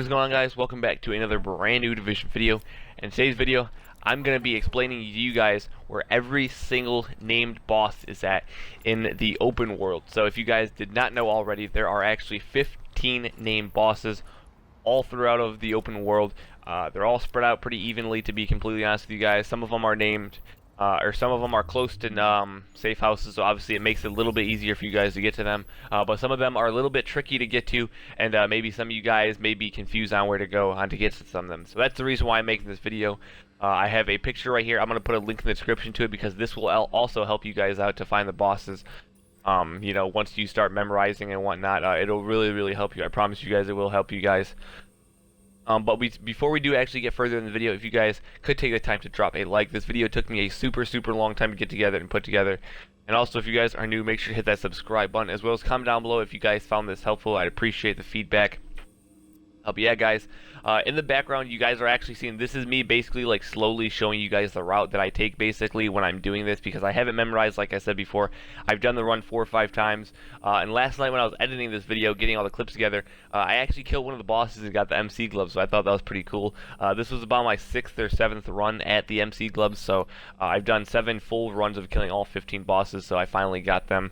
What is going on, guys? Welcome back to another brand new Division video. In today's video, I'm going to be explaining to you guys where every single named boss is at in the open world. So if you guys did not know already, there are actually 15 named bosses all throughout of the open world. They're all spread out pretty evenly, to be completely honest with you guys. Some of them are named or some of them are close to safe houses, so obviously it makes it a little bit easier for you guys to get to them. But some of them are a little bit tricky to get to, and maybe some of you guys may be confused on where to go on to get to some of them. So that's the reason why I'm making this video. I have a picture right here. I'm going to put a link in the description to it because this will also help you guys out to find the bosses. You know, once you start memorizing and whatnot, it'll really help you. I promise you guys it will help you guys. But before we do actually get further in the video, if you guys could take the time to drop a like. This video took me a super long time to get together and put together. And also, if you guys are new, make sure to hit that subscribe button, as well as comment down below if you guys found this helpful. I'd appreciate the feedback. But yeah, guys, in the background you guys are actually seeing, this is me basically like slowly showing you guys the route that I take basically when I'm doing this, because I haven't memorized. Like I said before, I've done the run 4 or 5 times, and last night when I was editing this video, getting all the clips together, I actually killed one of the bosses and got the MC gloves, so I thought that was pretty cool. This was about my 6th or 7th run at the MC gloves, so I've done 7 full runs of killing all 15 bosses, so I finally got them.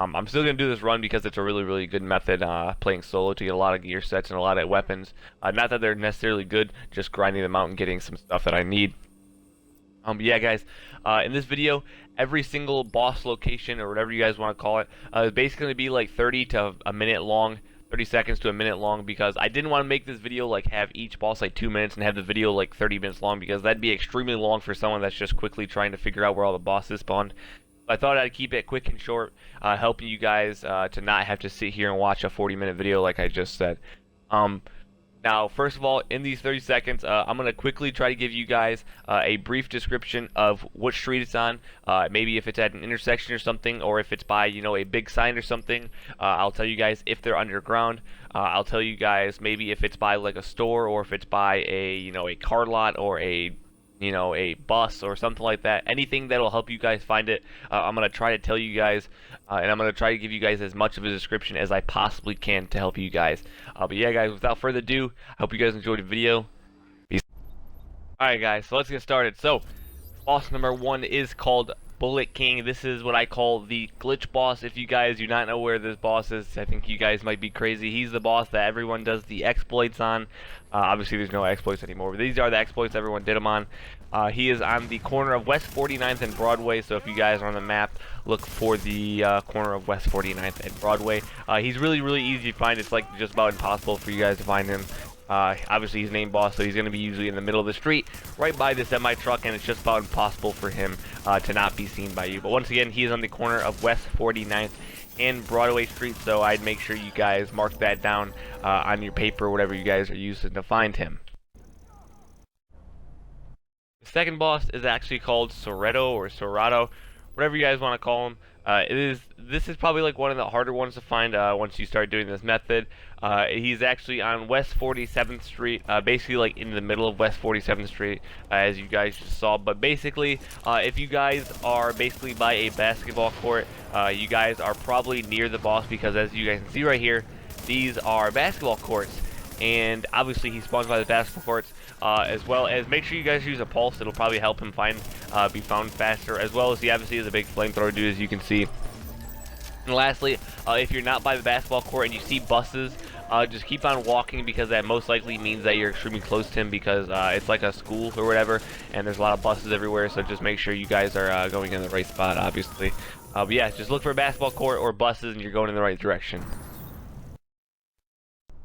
I'm still going to do this run because it's a really good method, playing solo, to get a lot of gear sets and a lot of weapons. Not that they're necessarily good, just grinding them out and getting some stuff that I need. Yeah, guys, in this video, every single boss location, or whatever you guys want to call it, is basically going to be like 30 to a minute long. 30 seconds to a minute long, because I didn't want to make this video like have each boss like 2 minutes and have the video like 30 minutes long, because that'd be extremely long for someone that's just quickly trying to figure out where all the bosses spawned. I thought I'd keep it quick and short, helping you guys to not have to sit here and watch a 40-minute video like I just said. Now, first of all, in these 30 seconds, I'm going to quickly try to give you guys a brief description of what street it's on. Maybe if it's at an intersection or something, or if it's by, you know, a big sign or something. I'll tell you guys if they're underground. I'll tell you guys maybe if it's by like a store, or if it's by a, you know, a car lot, or a, you know, a bus or something like that. Anything that'll help you guys find it, I'm going to try to tell you guys, and I'm going to try to give you guys as much of a description as I possibly can to help you guys. But yeah, guys, without further ado, I hope you guys enjoyed the video. Peace. Alright, guys, so let's get started. So, boss number 1 is called Bullet King. This is what I call the glitch boss. If you guys do not know where this boss is, I think you guys might be crazy. He's the boss that everyone does the exploits on. Obviously there's no exploits anymore, but these are the exploits everyone did them on. He is on the corner of West 49th and Broadway, so if you guys are on the map, look for the corner of West 49th and Broadway. He's really easy to find. It's like just about impossible for you guys to find him. Obviously he's named boss, so he's going to be usually in the middle of the street, right by the semi-truck, and it's just about impossible for him to not be seen by you. But once again, he is on the corner of West 49th and Broadway Street, so I'd make sure you guys mark that down on your paper, whatever you guys are using to find him. The second boss is actually called Cerreto, or Cerreto, whatever you guys want to call him. This is probably like one of the harder ones to find once you start doing this method. He's actually on West 47th Street, basically like in the middle of West 47th Street, as you guys just saw. But basically, if you guys are basically by a basketball court, you guys are probably near the boss, because as you guys can see right here, these are basketball courts, and obviously he spawns by the basketball courts. As well as make sure you guys use a pulse. It'll probably help him be found faster, as well as he obviously is a big flamethrower dude, as you can see. And lastly, if you're not by the basketball court and you see buses, just keep on walking, because that most likely means that you're extremely close to him, because it's like a school or whatever, and there's a lot of buses everywhere, so just make sure you guys are going in the right spot, obviously. But yeah, just look for a basketball court or buses and you're going in the right direction.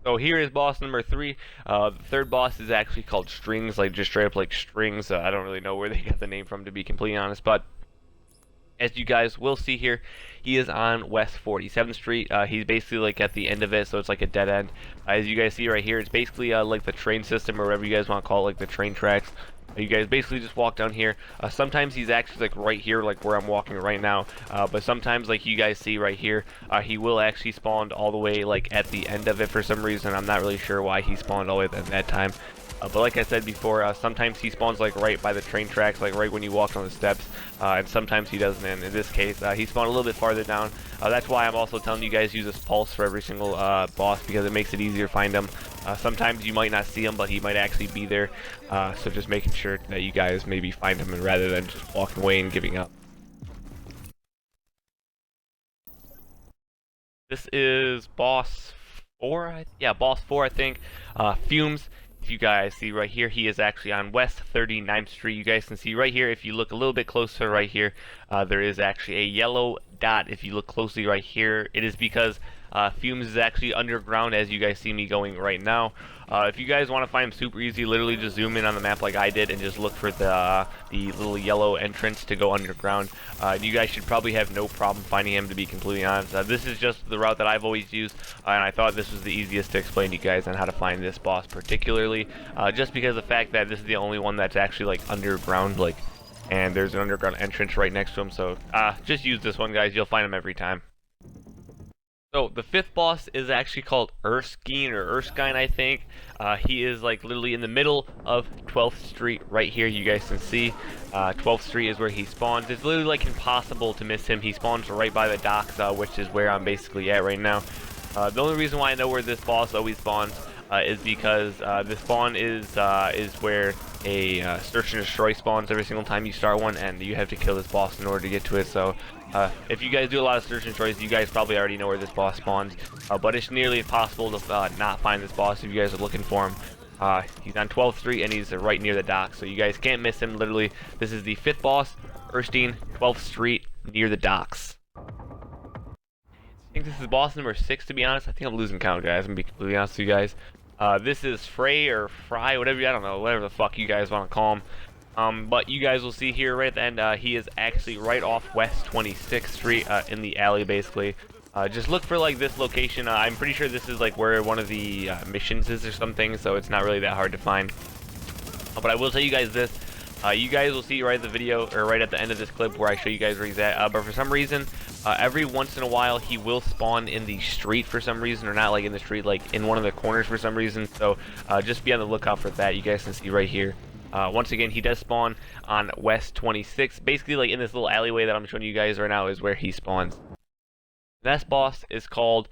So here is boss number 3. The third boss is actually called Strings, like just straight up like strings. I don't really know where they got the name from, to be completely honest, but as you guys will see here, he is on West 47th Street. He's basically like at the end of it, so it's like a dead end. As you guys see right here, it's basically like the train system, or whatever you guys want to call it, like the train tracks. You guys basically just walk down here. Sometimes he's actually like right here, like where I'm walking right now. But sometimes, like you guys see right here, he will actually spawn all the way like at the end of it for some reason. I'm not really sure why he spawned all the way at that time. But like I said before, sometimes he spawns like right by the train tracks, like right when you walk on the steps, and sometimes he doesn't. And in this case, he spawned a little bit farther down. That's why I'm also telling you guys use this pulse for every single boss, because it makes it easier to find him. Sometimes you might not see him, but he might actually be there. So just making sure that you guys maybe find him, and rather than just walking away and giving up. This is boss 4, yeah, boss 4, I think. Fumes. If you guys see right here, he is actually on West 39th Street. You guys can see right here, if you look a little bit closer right here, there is actually a yellow dot. If you look closely right here, it is because Fumes is actually underground, as you guys see me going right now. If you guys want to find him super easy, literally just zoom in on the map like I did and just look for the little yellow entrance to go underground. You guys should probably have no problem finding him, to be completely honest. This is just the route that I've always used, and I thought this was the easiest to explain to you guys on how to find this boss particularly, just because of the fact that this is the only one that's actually like underground, like, and there's an underground entrance right next to him. So just use this one, guys. You'll find him every time. So the 5th boss is actually called Erskine, or Erskine, I think. He is like literally in the middle of 12th Street right here. You guys can see 12th Street is where he spawns. It's literally like impossible to miss him. He spawns right by the docks, which is where I'm basically at right now. The only reason why I know where this boss always spawns is because the spawn is where a search and destroy spawns every single time you start one, and you have to kill this boss in order to get to it. So if you guys do a lot of search and destroys, you guys probably already know where this boss spawns, but it's nearly impossible to not find this boss if you guys are looking for him. He's on 12th Street, and he's right near the dock, so you guys can't miss him. Literally, this is the 5th boss, Burstyn, 12th Street, near the docks. I think this is boss number 6, to be honest. I think I'm losing count, guys. I'm gonna be completely honest with you guys. This is Frey or Fry, whatever, I don't know, whatever the fuck you guys want to call him. But you guys will see here right at the end, he is actually right off West 26th Street, in the alley, basically. Just look for like this location. I'm pretty sure this is like where one of the missions is or something, so it's not really that hard to find. But I will tell you guys this. You guys will see right at the video, or right at the end of this clip, where I show you guys where he's at. But for some reason, every once in a while, he will spawn in the street for some reason, or not like in the street, like in one of the corners for some reason. So just be on the lookout for that. You guys can see right here. Once again, he does spawn on West 26. Basically, like in this little alleyway that I'm showing you guys right now is where he spawns. This boss is called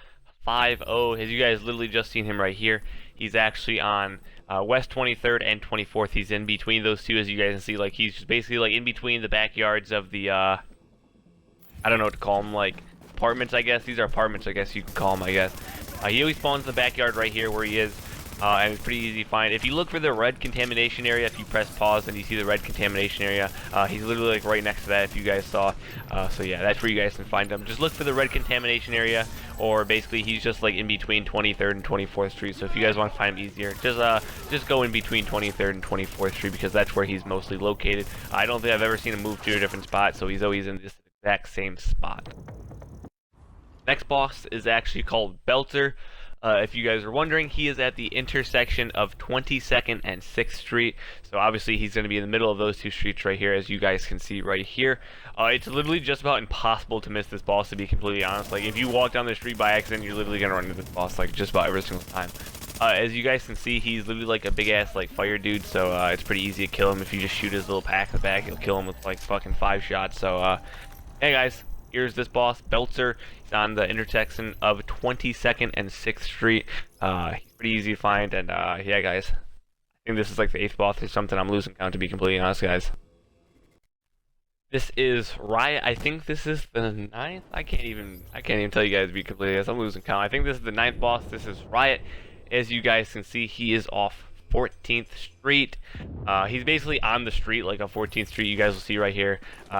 5-0. As you guys literally just seen him right here. He's actually on West 23rd and 24th. He's in between those two, as you guys can see. Like, he's just basically like in between the backyards of the I don't know what to call them, like apartments, I guess. These are apartments, I guess you can call them, I guess. He always spawns in the backyard right here where he is. And it's pretty easy to find. If you look for the red contamination area, if you press pause and you see the red contamination area, he's literally like right next to that, if you guys saw. So yeah, that's where you guys can find him. Just look for the red contamination area, or basically he's just like in between 23rd and 24th Street. So if you guys want to find him easier, just go in between 23rd and 24th Street, because that's where he's mostly located. I don't think I've ever seen him move to a different spot, so he's always in this exact same spot. Next boss is actually called Beltzer. If you guys are wondering, he is at the intersection of 22nd and 6th Street. So obviously he's going to be in the middle of those two streets right here, as you guys can see right here. It's literally just about impossible to miss this boss, to be completely honest. Like, if you walk down the street by accident, you're literally going to run into this boss, like, just about every single time. As you guys can see, he's literally like a big-ass, like, fire dude, so it's pretty easy to kill him. If you just shoot his little pack in the back, you'll kill him with, like, fucking 5 shots. So, hey, guys. Here's this boss, Beltzer. He's on the intersection of 22nd and 6th Street. He's pretty easy to find, and yeah, guys. I think this is like the 8th boss or something. I'm losing count, to be completely honest, guys. This is Riot. I think this is the 9th. I can't even tell you guys, to be completely honest. I'm losing count. I think this is the 9th boss. This is Riot. As you guys can see, he is off 14th Street. He's basically on the street, like on 14th Street. You guys will see right here.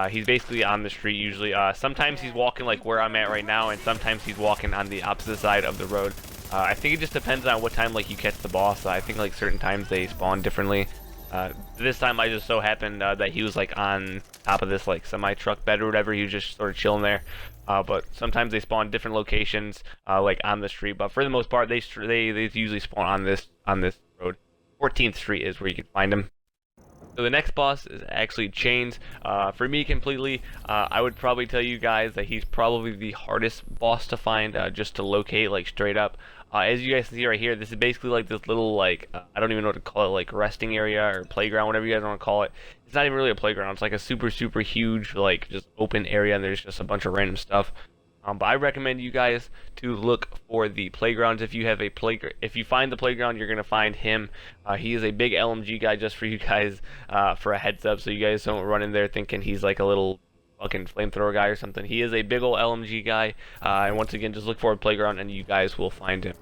He's basically on the street usually. Sometimes he's walking like where I'm at right now, and sometimes he's walking on the opposite side of the road. I think it just depends on what time like you catch the boss. I think like certain times they spawn differently. This time I just so happened that he was like on top of this like semi-truck bed or whatever. He was just sort of chilling there. But sometimes they spawn different locations, like on the street. But for the most part, they usually spawn on this road. 14th Street is where you can find him. So the next boss is actually Chains. For me completely, I would probably tell you guys that he's probably the hardest boss to find, just to locate, like straight up. As you guys can see right here, this is basically like this little, like, I don't even know what to call it, like resting area or playground, whatever you guys want to call it. It's not even really a playground, it's like a super huge, like, just open area, and there's just a bunch of random stuff. But I recommend you guys to look for the playgrounds. If you have a if you find the playground, you're gonna find him. He is a big LMG guy, just for you guys, for a heads up, so you guys don't run in there thinking he's like a little fucking flamethrower guy or something. He is a big old LMG guy, and once again, just look for a playground and you guys will find him.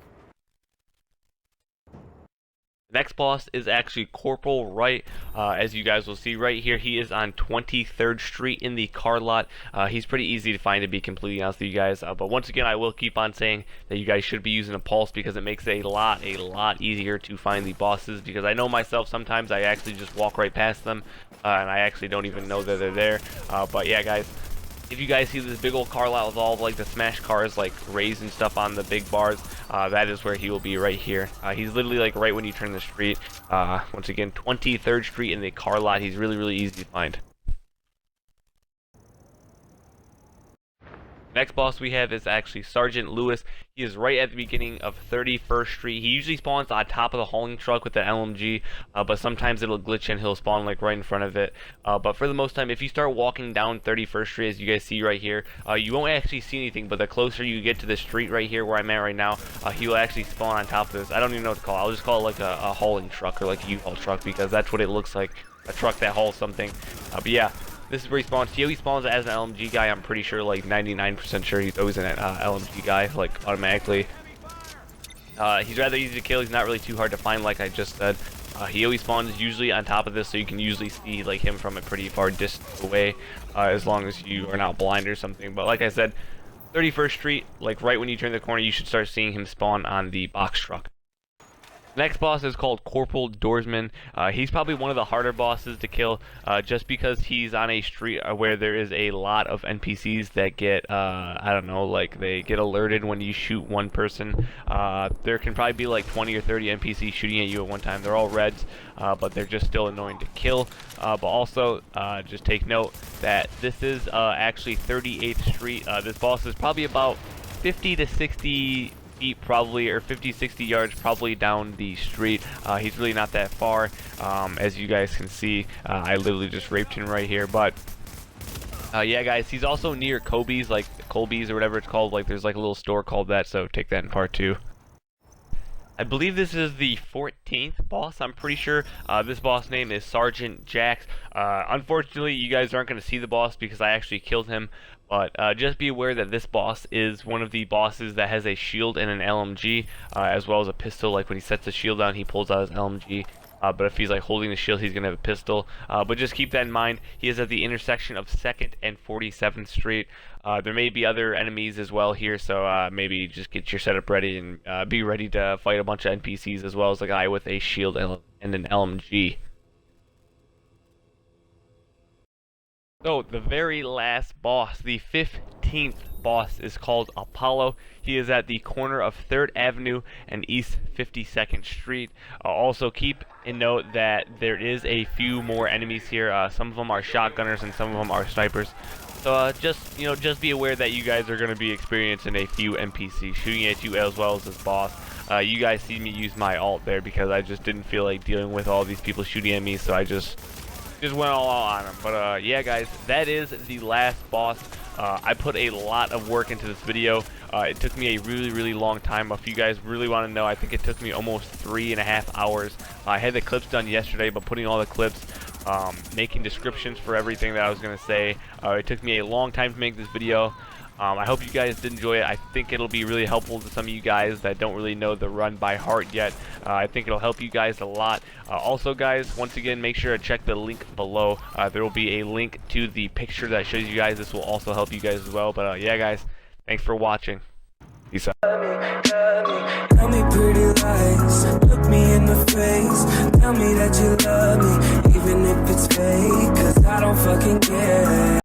The next boss is actually Corporal Riot. As you guys will see right here, he is on 23rd Street in the car lot. He's pretty easy to find, to be completely honest with you guys. But once again, I will keep on saying that you guys should be using a pulse, because it makes it a lot easier to find the bosses. Because I know myself, sometimes I actually just walk right past them, and I actually don't even know that they're there. But yeah, guys. If you guys see this big old car lot with all of like the smash cars like raised and stuff on the big bars, that is where he will be right here. He's literally like right when you turn the street. Once again, 23rd Street in the car lot. He's really easy to find. Next boss we have is actually Sergeant Lewis. He is right at the beginning of 31st Street. He usually spawns on top of the hauling truck with the LMG, but sometimes it'll glitch and he'll spawn like right in front of it. But for the most time, if you start walking down 31st Street, as you guys see right here, you won't actually see anything, but the closer you get to the street right here where I'm at right now, he will actually spawn on top of this. I don't even know what to call it. I'll just call it like a hauling truck, or like a U-Haul truck, because that's what it looks like, a truck that hauls something. But yeah. This is where he spawns. He always spawns as an LMG guy. I'm pretty sure, like 99% sure, he's always an LMG guy, like automatically. He's rather easy to kill. He's not really too hard to find, like I just said. He always spawns usually on top of this, so you can usually see like him from a pretty far distance away, as long as you are not blind or something. But like I said, 31st Street, like right when you turn the corner, you should start seeing him spawn on the box truck. Next boss is called Corporal Doorsman. He's probably one of the harder bosses to kill, just because he's on a street where there is a lot of NPCs that get, I don't know, like they get alerted when you shoot one person. There can probably be like 20 or 30 NPCs shooting at you at one time. They're all reds, but they're just still annoying to kill. But also, just take note that this is actually 38th Street. This boss is probably about 50 to 60 feet probably, or 50-60 yards probably down the street. He's really not that far. As you guys can see, I literally just raped him right here. But yeah, guys, he's also near Kobe's, like Colby's or whatever it's called. Like there's like a little store called that, so take that in part 2. I believe this is the 14th boss. I'm pretty sure. This boss name is Sgt Jax. Unfortunately, you guys aren't going to see the boss because I actually killed him. But just be aware that this boss is one of the bosses that has a shield and an LMG, as well as a pistol. Like when he sets the shield down, he pulls out his LMG. But if he's like holding the shield, he's gonna have a pistol. But just keep that in mind. He is at the intersection of 2nd and 47th Street. There may be other enemies as well here, so maybe just get your setup ready and be ready to fight a bunch of NPCs, as well as a guy with a shield and an LMG. So, the very last boss, the 15th boss, is called Apollo. He is at the corner of 3rd Avenue and East 52nd Street. Also, keep in note that there is a few more enemies here. Some of them are shotgunners and some of them are snipers. So, just be aware that you guys are going to be experiencing a few NPCs shooting at you, as well as this boss. You guys see me use my ult there because I just didn't feel like dealing with all these people shooting at me, so I just went all out on him. But yeah, guys, that is the last boss. I put a lot of work into this video. It took me a really long time. If you guys really want to know, I think it took me almost 3.5 hours. I had the clips done yesterday, but putting all the clips, making descriptions for everything that I was going to say, it took me a long time to make this video. I hope you guys did enjoy it. I think it'll be really helpful to some of you guys that don't really know the run by heart yet. I think it'll help you guys a lot. Also, guys, once again, make sure to check the link below. There will be a link to the picture that shows you guys. This will also help you guys as well. But yeah, guys, thanks for watching. Peace out. Tell me pretty lies, look me in the face. Tell me that you love me, even if it's fake, 'cause I don't fucking care.